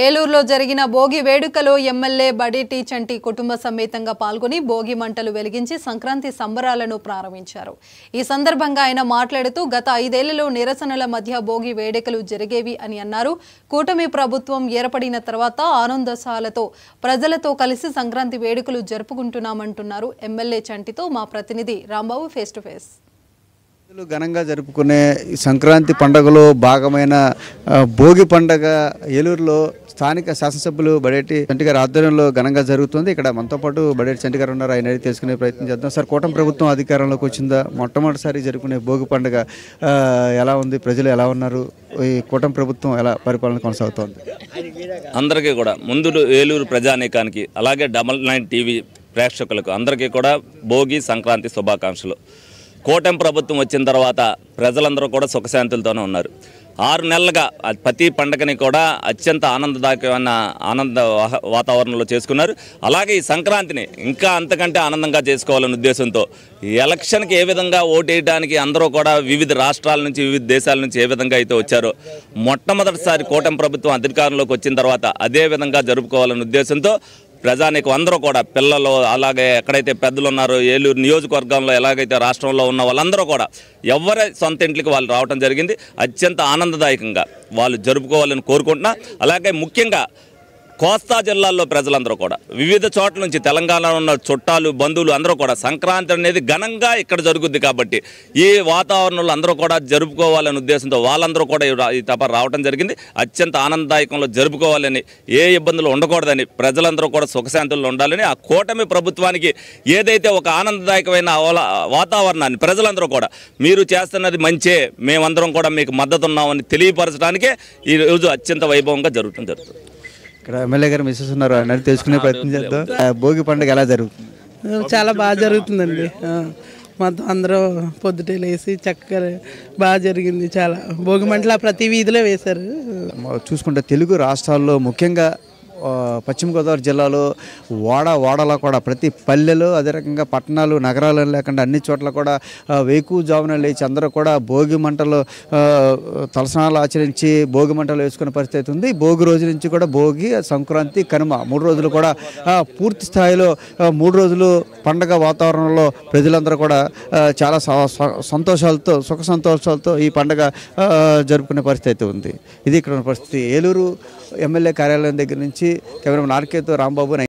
ఏలూరులో జరిగిన భోగి వేడుకలో ఎమ్మెల్యే బడేటి చంటి కుటుంబ సమేతంగా పాల్గొని భోగి మంటలు వెలిగించి సంక్రాంతి సంబరాలను ప్రారంభించారు. ఈ సందర్భంగా ఆయన మాట్లాడుతూ గత 5 ఏళ్లలో నిరసనల మధ్య భోగి వేడుకలు జరిగేవి అని అన్నారు. కూటమి ప్రభుత్వం ఏర్పడిన తర్వాత ఆనందోత్సాహాలతో ప్రజలతో కలిసి సంక్రాంతి వేడుకలు జరుపుకుంటున్నామంటున్నారు. ఎమ్మెల్యే చంటితో మా ప్రతినిధి రాంబాబు ఫేస్ టు ఫేస్. ఘనంగా జరుపుకునే సంక్రాంతి పండుగలో భాగమైన భోగి పండుగ ఏలూరులో స్థానిక శాసనసభ్యులు బడేటి చంటి గారి ఆధ్వర్యంలో ఘనంగా జరుగుతుంది. ఇక్కడ మనతో పాటు బడేటి చంటి గారు ఉన్నారు. ఆయన తెలుసుకునే ప్రయత్నం చేద్దాం. సార్, కూటమి ప్రభుత్వం అధికారంలోకి వచ్చిందా? మొట్టమొదటిసారి జరుపుకునే భోగి పండుగ ఎలా ఉంది? ప్రజలు ఎలా ఉన్నారు? ఈ కూటమి ప్రభుత్వం ఎలా పరిపాలన కొనసాగుతోంది? అందరికీ కూడా ముందు ఏలూరు ప్రజానీకానికి అలాగే 99 టీవీ ప్రేక్షకులకు అందరికీ కూడా భోగి సంక్రాంతి శుభాకాంక్షలు. కూటమి ప్రభుత్వం వచ్చిన తర్వాత ప్రజలందరూ కూడా సుఖశాంతులతోనే ఉన్నారు. 6 నెలలుగా ప్రతి పండుగని కూడా అత్యంత ఆనందదాయకమైన వాతావరణంలో చేసుకున్నారు. అలాగే ఈ సంక్రాంతిని ఇంకా అంతకంటే ఆనందంగా చేసుకోవాలనే ఉద్దేశంతో ఎలక్షన్కి ఏ విధంగా ఓటేయడానికి అందరూ కూడా వివిధ రాష్ట్రాల నుంచి వివిధ దేశాల నుంచి ఏ విధంగా అయితే వచ్చారో మొట్టమొదటిసారి కూటమి ప్రభుత్వం అధికారంలోకి వచ్చిన తర్వాత అదే విధంగా జరుపుకోవాలనే ఉద్దేశంతో ప్రజానికి అందరూ కూడా పిల్లలు అలాగే ఎక్కడైతే పెద్దలు ఉన్నారో ఏలూరు నియోజకవర్గంలో ఎలాగైతే రాష్ట్రంలో ఉన్న వాళ్ళందరూ కూడా ఎవరి సొంత ఇంట్లోకి వాళ్ళు రావడం జరిగింది. అత్యంత ఆనందదాయకంగా వాళ్ళు జరుపుకోవాలని కోరుకుంటున్నా. అలాగే ముఖ్యంగా కోస్తా జిల్లాల్లో ప్రజలందరూ కూడా వివిధ చోట్ల నుంచి తెలంగాణలో ఉన్న చుట్టాలు బంధువులు అందరూ కూడా సంక్రాంతి అనేది ఘనంగా ఇక్కడ జరుగుద్ది కాబట్టి ఈ వాతావరణంలో అందరూ కూడా జరుపుకోవాలనే ఉద్దేశంతో వాళ్ళందరూ కూడా ఈ తప రావడం జరిగింది. అత్యంత ఆనందదాయకంలో జరుపుకోవాలని, ఏ ఇబ్బందులు ఉండకూడదని, ప్రజలందరూ కూడా సుఖశాంతుల్లో ఉండాలని, ఆ కూటమి ప్రభుత్వానికి ఏదైతే ఒక ఆనందదాయకమైన వాతావరణాన్ని ప్రజలందరూ కూడా మీరు చేస్తున్నది మంచే, మేమందరం కూడా మీకు మద్దతు ఉన్నామని తెలియపరచడానికే ఈరోజు అత్యంత వైభవంగా జరుగుతుంది. ఇక్కడ ఎమ్మెల్యే గారు మిస్సెస్ ఉన్నారు. ఆయన తెలుసుకునే ప్రయత్నం చేద్దాం. భోగి పండుగ ఎలా జరుగుతుంది? చాలా బాగా జరుగుతుందండి. మొత్తం అందరూ పొద్దుటే లేసి చక్కగా బాగా జరిగింది. చాలా భోగి మంటలు ప్రతి వీధిలో వేశారు. చూసుకుంటే తెలుగు రాష్ట్రాల్లో ముఖ్యంగా పశ్చిమ గోదావరి జిల్లాలో వాడలో కూడా ప్రతి పల్లెలో, అదే రకంగా పట్టణాలు నగరాలు లేకుండా అన్ని చోట్ల కూడా వేకువజామున లేచి అందరూ కూడా భోగి మంటలు తలస్నానాలు ఆచరించి భోగి మంటలు వేసుకునే పరిస్థితి ఉంది. భోగి రోజు నుంచి కూడా భోగి, సంక్రాంతి, కనుమ 3 రోజులు కూడా పూర్తి స్థాయిలో 3 రోజులు పండగ వాతావరణంలో ప్రజలందరూ కూడా చాలా సంతోషాలతో, సుఖ సంతోషాలతో ఈ పండగ జరుపుకునే పరిస్థితి ఉంది. ఇది ఇక్కడ ఉన్న పరిస్థితి. ఏలూరు ఎమ్మెల్యే కార్యాలయం దగ్గర నుంచి కెమెరామెన్ ఆర్కేతో రాంబాబు.